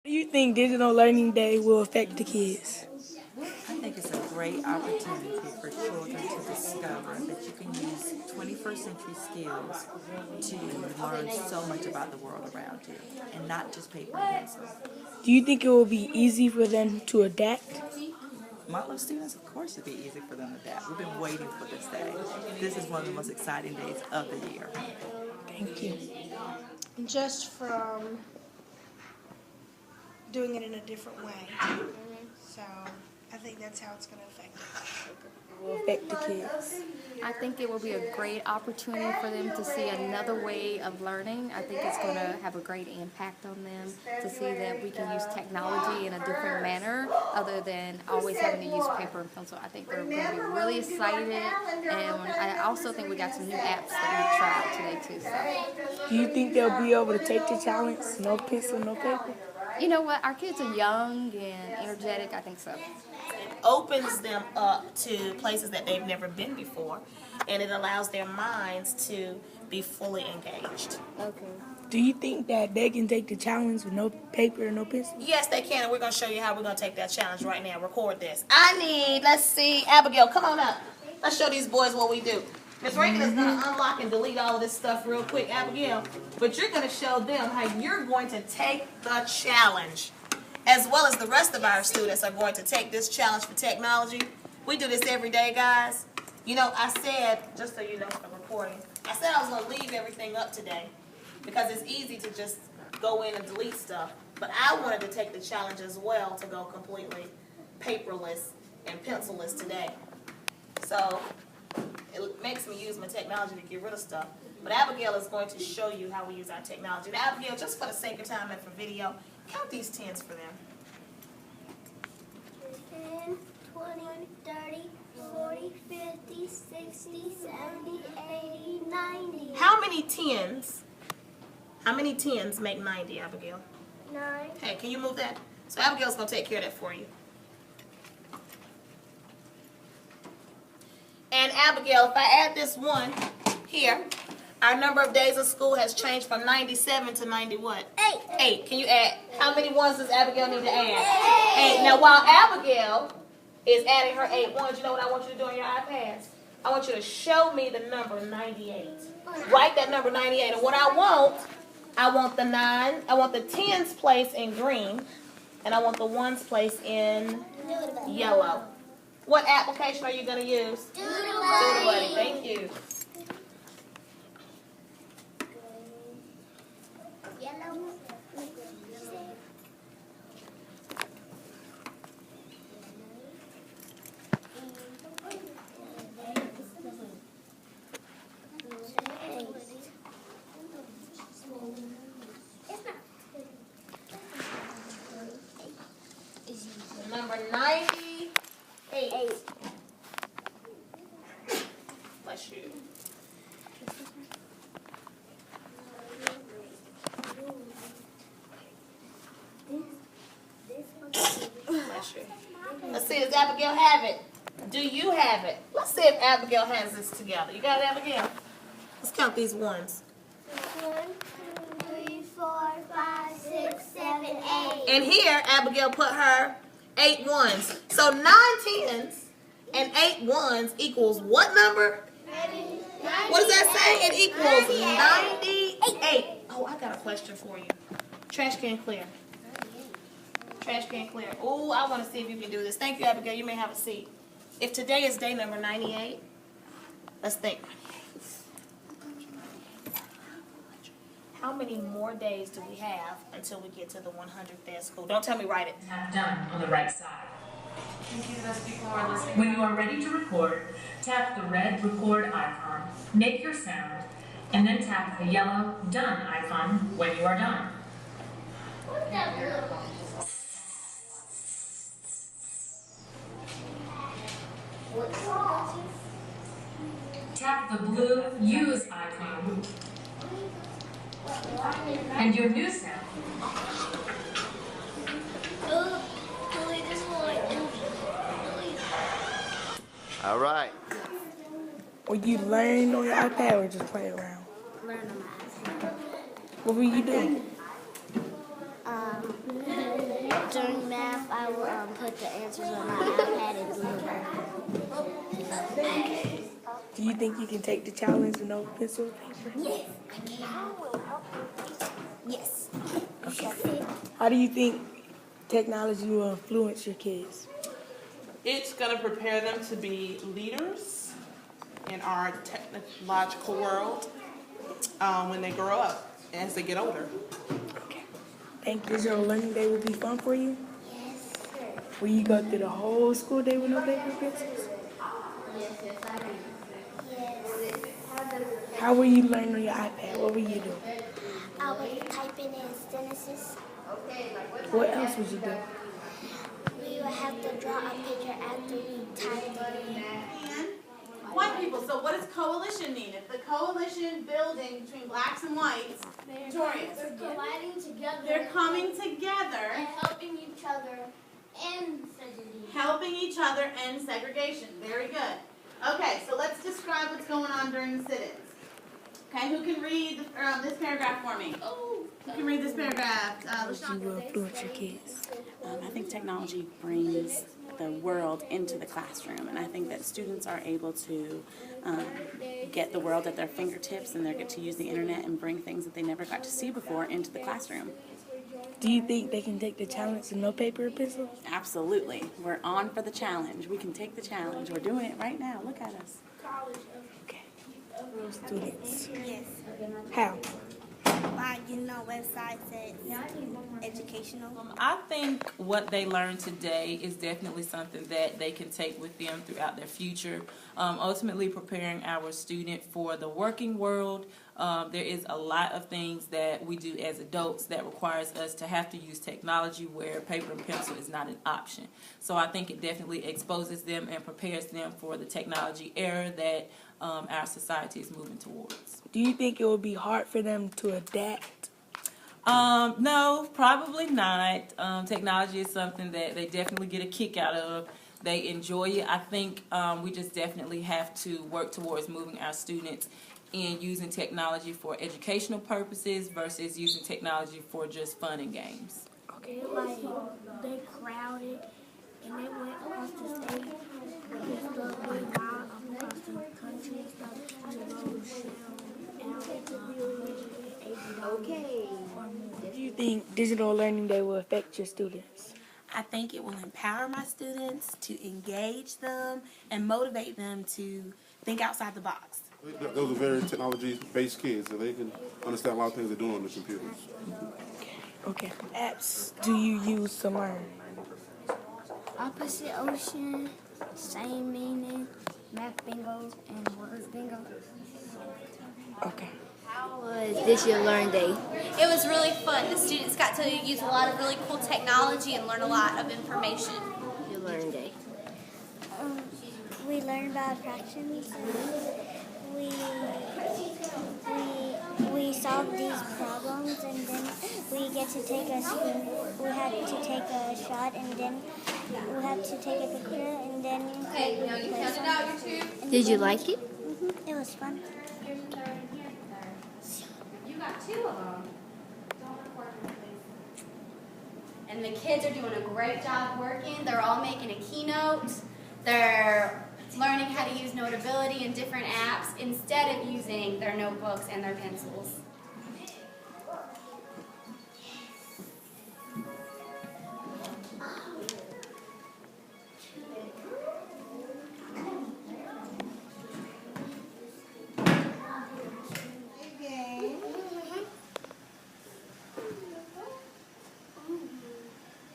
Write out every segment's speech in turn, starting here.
Do you think Digital Learning Day will affect the kids? I think it's a great opportunity for children to discover that you can use 21st century skills to learn so much about the world around you, and not just paper and pencil. Do you think it will be easy for them to adapt? Montlieu students, of course, it'd be easy for them to adapt. We've been waiting for this day. This is one of the most exciting days of the year. Thank you. Just from doing it in a different way. So I think that's how it's going to affect it. Will affect the kids. I think it will be a great opportunity for them to see another way of learning. I think it's going to have a great impact on them to see that we can use technology in a different manner other than always having to use paper and pencil. I think they're going to be really excited, and I also think we got some new apps that we tried today too. So. Do you think they'll be able to take the challenge? No pencil, no paper? You know what? Our kids are young and energetic. I think so. It opens them up to places that they've never been before, and it allows their minds to be fully engaged. Okay. Do you think that they can take the challenge with no paper and no pencil? Yes, they can, and we're going to show you how we're going to take that challenge right now. Record this. Let's see, Abigail, come on up. Let's show ththese boys what we do. Miss Reagan is going to unlock and delete all of this stuff real quick, Abigail, but you're going to show them how you're going to take the challenge, as well as the rest of our students are going to take this challenge for technology. We do this every day, guys. You know, I said, just so you know from recording, I said I was going to leave everything up today because it's easy to just go in and delete stuff, but I wanted to take the challenge as well to go completely paperless and pencilless today. So it makes me use my technology to get rid of stuff. But Abigail is going to show you how we use our technology. Now, Abigail, just for the sake of time and for video, count these tens for them. 10, 20, 30, 40, 50, 60, 70, 80, 90. How many tens make 90, Abigail? 9. Hey, can you move that? So Abigail's going to take care of that for you. And Abigail, if I add this one here, our number of days of school has changed from 97 to 90 what? 8. 8. Can you add? How many ones does Abigail need to add? 8. Now, while Abigail is adding her 8 ones, you know what I want you to do on your iPads? I want you to show me the number 98. Write that number 98. And what I want the 9, I want the 10s placed in green, and I want the 1s placed in yellow. What application are you going to use? Doodle-Buddy. Thank you. Number 98. Bless you. Bless you. Let's see, does Abigail have it? Do you have it? Let's see if Abigail has this together. You got it, Abigail? Let's count these ones. 1, 2, 3, 4, 5, 6, 7, 8. And here, Abigail put her 8 ones. So 9 tens and 8 ones equals what number? 90. What does that say? It equals 98. Oh, I got a question for you. Trash can clear. Trash can clear. Oh, I want to see if you can do this. Thank you, Abigail. You may have a seat. If today is day number 98, let's think. How many more days do we have until we get to the 100th day of school? Don't tell me write it. Tap done on the right side. When you are ready to record, tap the red record icon, make your sound, and then tap the yellow done icon when you are done. Tap the blue use icon and your new sound. All right. Or you learn on your iPad or just play around? Learn on my iPad. What were you doing? during math, I will put the answers on my iPad and Google. Do you think you can take the challenge with no pencil and paper? Yes, I can. Yes. How do you think technology will influence your kids? It's going to prepare them to be leaders in our technological world when they grow up, as they get older. Think digital learning day will be fun for you? Yes. Will you go through the whole school day with no paper and pencils? Yes. How will you learn on your iPad? What will you do? I would type in Genesis. What else would you do? We would have to draw a picture after we typed it in. White people. So what does coalition mean? If the coalition building between blacks and whites, Victorians, They're colliding together. they're coming together, and helping each other and segregation. helping each other end segregation. Very good. Okay, so let's describe what's going on during the sit-ins. Okay, who can read this paragraph for me? Who can read this paragraph? You will influence your kids. I think technology brings the world into the classroom, and I think that students are able to get the world at their fingertips, and they get to use the internet and bring things that they never got to see before into the classroom. Do you think they can take the challenge with no paper and pencil? Absolutely. We're on for the challenge. We can take the challenge. We're doing it right now. Look at us. Okay. Real students. Yes. How? By getting on websites that's educational. I think what they learn today is definitely something that they can take with them throughout their future. Ultimately preparing our student for the working world. There is a lot of things that we do as adults that requires us to have to use technology where paper and pencil is not an option. So I think it definitely exposes them and prepares them for the technology era that our society is moving towards. Do you think it will be hard for them to adapt? No, probably not. Technology is something that they definitely get a kick out of. They enjoy it. I think we just definitely have to work towards moving our students in using technology for educational purposes versus using technology for just fun and games. Okay. Like, they crowded and they went across the state and stuff. They got across the country and stuff. And the road Okay. Do you think digital learning day will affect your students? I think it will empower my students to engage them and motivate them to think outside the box. Those are very technology-based kids, so they can understand a lot of things they're doing on the computers. Okay. Apps do you use to learn? Opposite ocean, same meaning, math bingo, and word bingo. Okay. How was digital learn day? It was really fun. The students got to use a lot of really cool technology and learn a lot of information. Digital learn day. We learned about fractions. We solved these problems, and then we get to take a spoon. We had to take a shot, and then we had to take a picture, and then. Okay, now you counted out your two. Did you like it? Mm-hmm. It was fun. You got two of them. And the kids are doing a great job working. They're all making a keynote. They're learning how to use Notability and different apps instead of using their notebooks and their pencils.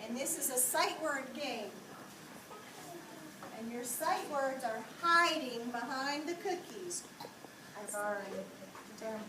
And this is a sight word game. And your sight words are hiding behind the cookies. I've already done.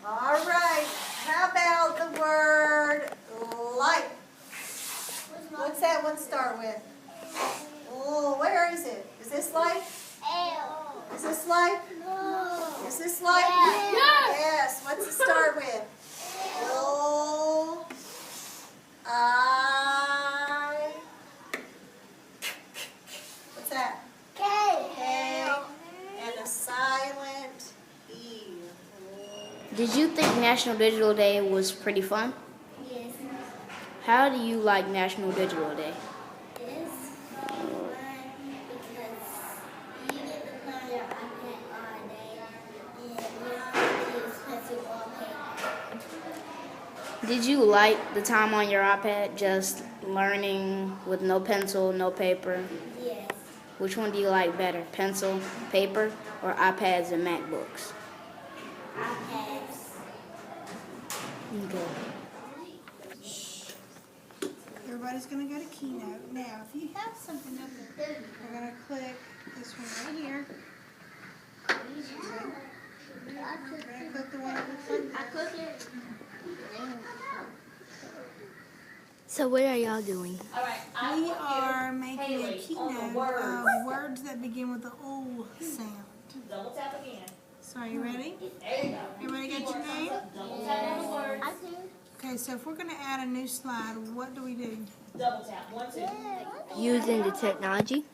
All right. How about the word light? What's that one start with? Oh, where is it? Is this light? L. Is this light? No. Is this light? Yes. Yes. What's it start with? O. I. What's that? K. K. And a silent E. Did you think National Digital Day was pretty fun? Yes. How do you like National Digital Day? It is fun because you get to learn your iPad all day and you don't have to use pencil or paper. Did you like the time on your iPad just learning with no pencil, no paper? Yes. Which one do you like better, pencil, paper, or iPads and MacBooks? iPads. Okay. Everybody's going to go to Keynote. Now, if you have something up there, we're going to click this one right here. Okay. We're going to click the one that looks like that. So what are y'all doing? We are making a keynote of words that begin with the O sound. Double tap again. So are you ready? There you go. Everybody got your name? Double tap on the words. Okay, so if we're going to add a new slide, what do we do? Double tap. 1, 2. Using the technology?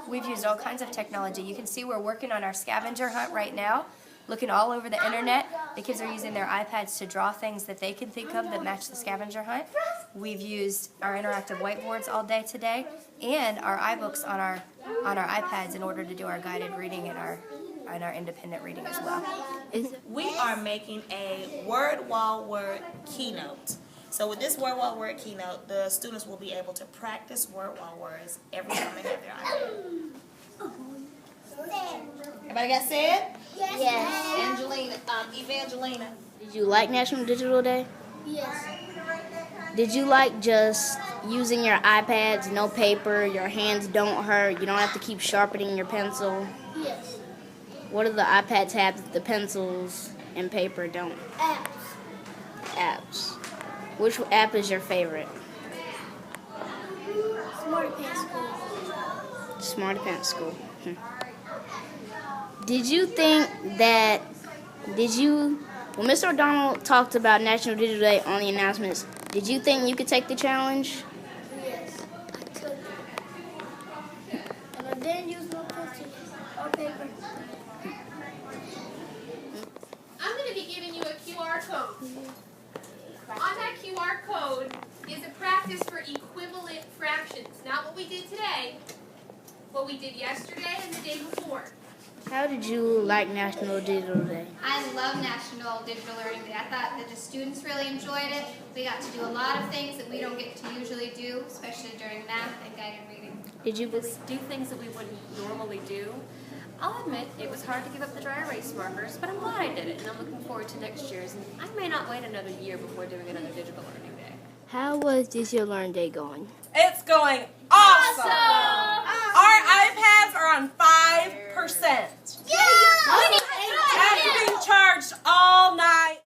We've used all kinds of technology. You can see we're working on our scavenger hunt right now, looking all over the internet. The kids are using their iPads to draw things that they can think of that match the scavenger hunt. We've used our interactive whiteboards all day today and our iBooks on our iPads in order to do our guided reading and our independent reading as well. We are making a word wall word keynote. So with this word wall word keynote, the students will be able to practice word wall words every time they have their iPad. Everybody got said? Yes. Angelina, Evangelina. Did you like National Digital Day? Yes. Did you like just using your iPads, no paper, your hands don't hurt, you don't have to keep sharpening your pencil? Yes. What do the iPads have that the pencils and paper don't? Apps. Apps. Which app is your favorite? Smart Pants School. Smart Pants School. Did you think that, when Mr. O'Donnell talked about National Digital Day on the announcements, did you think you could take the challenge? Yes. And I didn't use no pencil or paper. I'm going to be giving you a QR code. On that QR code is a practice for equivalent fractions. Not what we did today, what we did yesterday and the day before. How did you like National Digital Day? I love National Digital Learning Day. I thought that the students really enjoyed it. We got to do a lot of things that we don't get to usually do, especially during math and guided reading. Did you Do things that we wouldn't normally do. I'll admit it was hard to give up the dry erase markers, but I'm glad I did it, and I'm looking forward to next year's. And I may not wait another year before doing another Digital Learning Day. How was Digital Learning Day going? It's going awesome!